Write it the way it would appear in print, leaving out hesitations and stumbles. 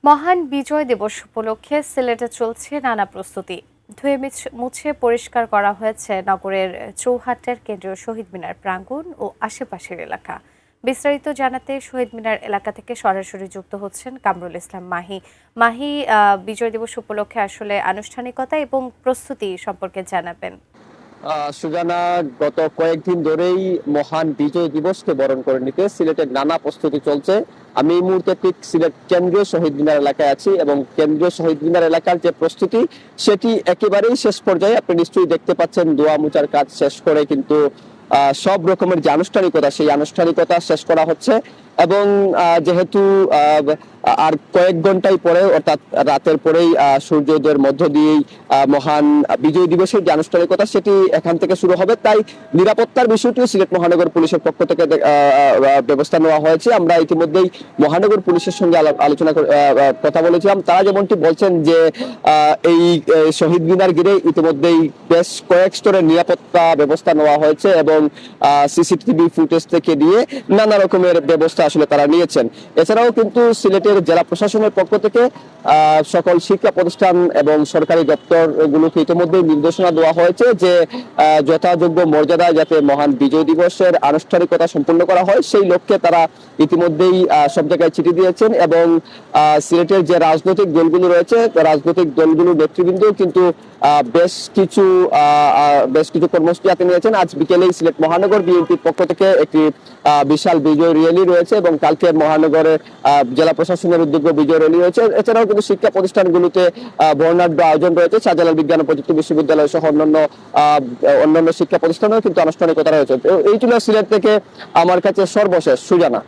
মহান বিজয় দিবস উপলক্ষে সিলেটে চলছে নানা প্রস্তুতি। ধুয়ে মুছে পরিষ্কার করা হয়েছে নগরের চৌহাটের কেন্দ্রীয় শহীদ মিনার প্রাঙ্গণ ও আশেপাশের এলাকা। বিস্তারিত জানাতে শহীদ মিনার এলাকা থেকে সরাসরি যুক্ত হচ্ছেন কামরুল ইসলাম মাহি। মাহি, বিজয় দিবস উপলক্ষে আসলে আনুষ্ঠানিকতা এবং প্রস্তুতি সম্পর্কে জানাবেন। সুজানা, গত কয়েকদিন ধরেই মহান বিজয় দিবসকে বরণ করে নিতে সিলেটের নানা প্রস্তুতি চলছে। আমি এই মুহূর্তে ঠিক সিলেট কেন্দ্রীয় শহীদ মিনার এলাকায় আছি এবং কেন্দ্রীয় শহীদ মিনার এলাকার যে প্রস্তুতি সেটি একেবারেই শেষ পর্যায়ে। আপনি নিশ্চয়ই দেখতে পাচ্ছেন দোয়া মোচার কাজ শেষ করে কিন্তু সব রকমের যে আনুষ্ঠানিকতা সেই আনুষ্ঠানিকতা শেষ করা হচ্ছে এবং যেহেতু আর কয়েক ঘন্টাই পরে অর্থাৎ রাতের পরেই সূর্যোদয়ের মধ্য দিয়েই মহান বিজয় দিবসের যে আনুষ্ঠানিকতা সেটি এখান থেকে শুরু হবে, তাই নিরাপত্তার বিষয়টিও সিলেট মহানগর পুলিশের পক্ষ থেকে ব্যবস্থা নেওয়া হয়েছে। আমরা ইতিমধ্যেই মহানগর পুলিশের সঙ্গে আলোচনা কথা বলেছিলাম। তারা যেমনটি বলছেন যে এই শহীদ মিনার ঘিরে ইতিমধ্যেই বেশ কয়েক স্তরের নিরাপত্তা ব্যবস্থা নেওয়া হয়েছে এবং সিসিটিভি ফুটেজ থেকে নিয়ে নানা রকমের ব্যবস্থা আসলে তারা নিয়েছেন। এছাড়াও কিন্তু সিলেটের জেলা প্রশাসনের পক্ষ থেকে সকল শিক্ষা প্রতিষ্ঠান এবং সরকারি দপ্তরগুলোকে ইতিমধ্যেই নির্দেশনা দেওয়া হয়েছে যে যথাযোগ্য মর্যাদায় যাতে মহান বিজয় দিবসের আনুষ্ঠানিকতা সম্পন্ন করা হয় সেই লক্ষ্যে তারা ইতিমধ্যেই সব জায়গায় চিঠি দিয়েছেন এবং সিলেটের যে রাজনৈতিক দলগুলো রয়েছে রাজনৈতিক দলগুলোর নেতৃবৃন্দ কিন্তু বেশ কিছু কর্মসূচি হাতে নিয়েছেন। আজ বিকেলেই সিলেট মহানগর বিএনপির পক্ষ থেকে একটি বিশাল বিজয় র্যালি রয়েছে এবং কালকে মহানগরের জেলা প্রশাসনের উদ্যোগে বিজয় র্যালি রয়েছে। এছাড়াও কিন্তু শিক্ষা প্রতিষ্ঠানগুলোতে বর্ণাঢ্য আয়োজন রয়েছে। শাহজালাল বিজ্ঞান ও প্রযুক্তি বিশ্ববিদ্যালয় সহ অন্যান্য শিক্ষা প্রতিষ্ঠানেও কিন্তু আনুষ্ঠানিকতা রয়েছে। এই ছিল সিলেট থেকে আমার কাছে সর্বশেষ। সুজানা।